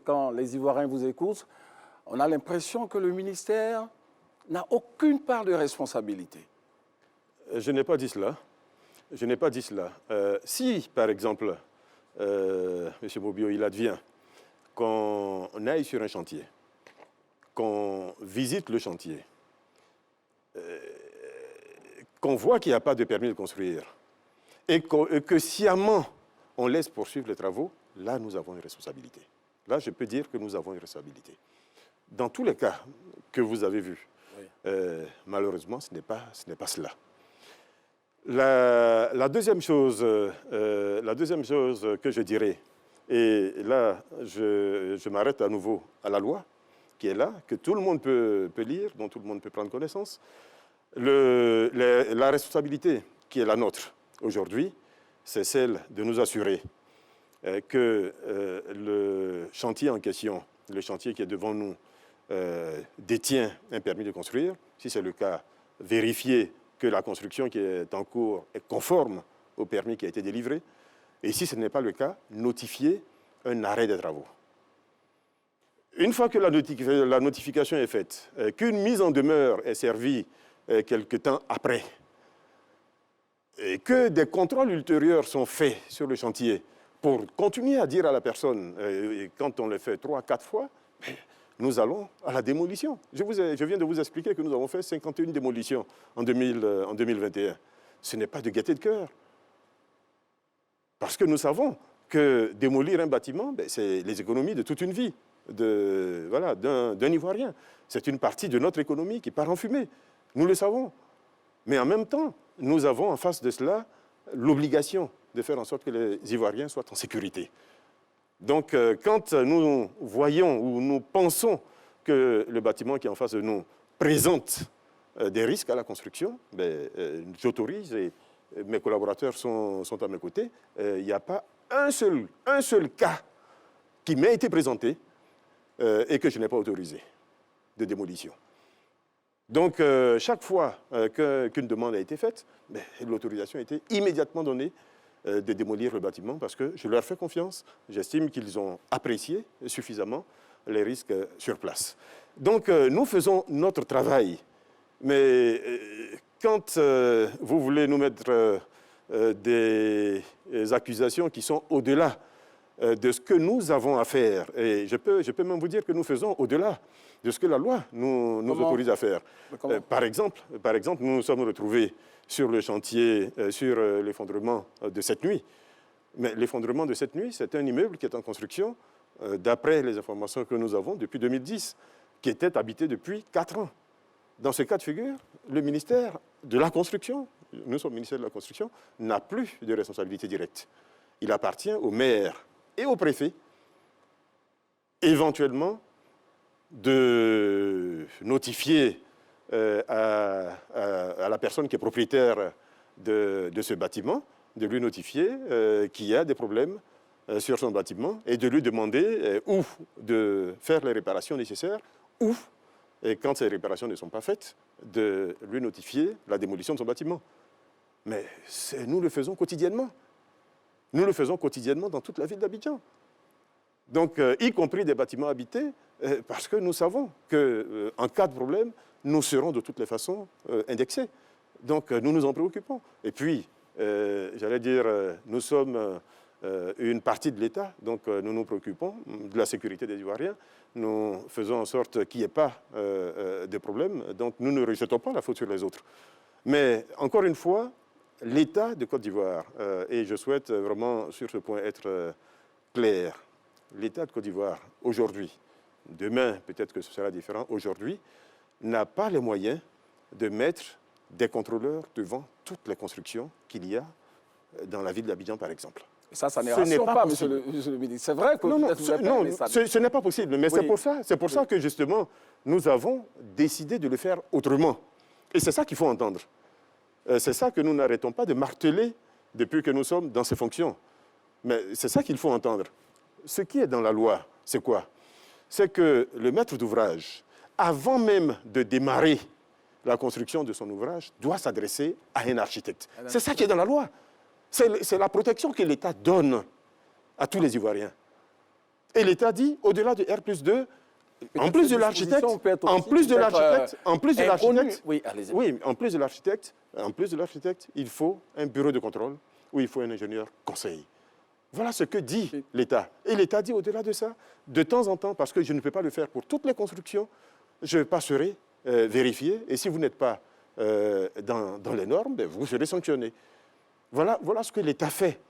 quand les Ivoiriens vous écoutent, on a l'impression que le ministère n'a aucune part de responsabilité. Je n'ai pas dit cela. Je n'ai pas dit cela. Si, par exemple, M. Mobio, il advient qu'on aille sur un chantier, qu'on visite le chantier, qu'on voit qu'il n'y a pas de permis de construire et que sciemment on laisse poursuivre les travaux, là nous avons une responsabilité. Là je peux dire que nous avons une responsabilité. Dans tous les cas que vous avez vus, oui. Malheureusement ce n'est pas cela. La deuxième chose que je dirais, et là je m'arrête à nouveau à la loi qui est là, que tout le monde peut lire, dont tout le monde peut prendre connaissance. La responsabilité qui est la nôtre aujourd'hui, c'est celle de nous assurer que le chantier en question, le chantier qui est devant nous, détient un permis de construire. Si c'est le cas, vérifier que la construction qui est en cours est conforme au permis qui a été délivré. Et si ce n'est pas le cas, notifier un arrêt des travaux. Une fois que la notification est faite, qu'une mise en demeure est servie quelque temps après, et que des contrôles ultérieurs sont faits sur le chantier pour continuer à dire à la personne, et quand on le fait 3 à 4 fois, nous allons à la démolition. Je viens de vous expliquer que nous avons fait 51 démolitions en 2021. Ce n'est pas de gaieté de cœur. Parce que nous savons que démolir un bâtiment, c'est les économies de toute une vie d'un Ivoirien. C'est une partie de notre économie qui part en fumée. Nous le savons. Mais en même temps, nous avons en face de cela l'obligation de faire en sorte que les Ivoiriens soient en sécurité. Donc, quand nous voyons ou nous pensons que le bâtiment qui est en face de nous présente des risques à la construction, j'autorise et mes collaborateurs sont à mes côtés. Il n'y a pas un seul cas qui m'a été présenté et que je n'ai pas autorisé de démolition. Donc, chaque fois qu'une demande a été faite, l'autorisation a été immédiatement donnée de démolir le bâtiment parce que je leur fais confiance. J'estime qu'ils ont apprécié suffisamment les risques sur place. Donc, nous faisons notre travail. Mais quand vous voulez nous mettre des accusations qui sont au-delà de ce que nous avons à faire, et je peux même vous dire que nous faisons au-delà de ce que la loi nous autorise à faire. Par exemple, nous nous sommes retrouvés sur le chantier, sur l'effondrement de cette nuit. Mais l'effondrement de cette nuit, c'est un immeuble qui est en construction, d'après les informations que nous avons, depuis 2010, qui était habité depuis 4 ans. Dans ce cas de figure, le ministère de la Construction, nous sommes ministère de la Construction, n'a plus de responsabilité directe. Il appartient au maire et au préfet, éventuellement, de notifier à la personne qui est propriétaire de ce bâtiment, de lui notifier qu'il y a des problèmes sur son bâtiment et de lui demander ou de faire les réparations nécessaires ou, et quand ces réparations ne sont pas faites, de lui notifier la démolition de son bâtiment. Mais nous le faisons quotidiennement. Nous le faisons quotidiennement dans toute la ville d'Abidjan. Donc, y compris des bâtiments habités, parce que nous savons qu'en cas de problème, nous serons de toutes les façons indexés. Donc, nous nous en préoccupons. Et puis, j'allais dire, nous sommes une partie de l'État, donc nous nous préoccupons de la sécurité des Ivoiriens. Nous faisons en sorte qu'il n'y ait pas de problème. Donc, nous ne rejetons pas la faute sur les autres. Mais, encore une fois, l'État de Côte d'Ivoire, et je souhaite vraiment sur ce point être clair, l'État de Côte d'Ivoire, aujourd'hui, demain, peut-être que ce sera différent, aujourd'hui, n'a pas les moyens de mettre des contrôleurs devant toutes les constructions qu'il y a dans la ville d'Abidjan, par exemple. Ça ne rassure pas, monsieur le ministre. C'est vrai que non, ce n'est pas possible. Mais oui. C'est pour ça que, justement, nous avons décidé de le faire autrement. Et c'est ça qu'il faut entendre. C'est ça que nous n'arrêtons pas de marteler depuis que nous sommes dans ces fonctions. Mais c'est ça qu'il faut entendre. Ce qui est dans la loi, c'est quoi? C'est que le maître d'ouvrage, avant même de démarrer la construction de son ouvrage, doit s'adresser à un architecte. C'est ça qui est dans la loi. C'est la protection que l'État donne à tous les Ivoiriens. Et l'État dit, au-delà de R+2, en plus de l'architecte, Oui, allez-y. oui, en plus de l'architecte, il faut un bureau de contrôle où il faut un ingénieur conseil. Voilà ce que dit l'État. Et l'État dit au-delà de ça, de temps en temps, parce que je ne peux pas le faire pour toutes les constructions, je passerai vérifier. Et si vous n'êtes pas dans les normes, ben, vous serez sanctionné. Voilà ce que l'État fait.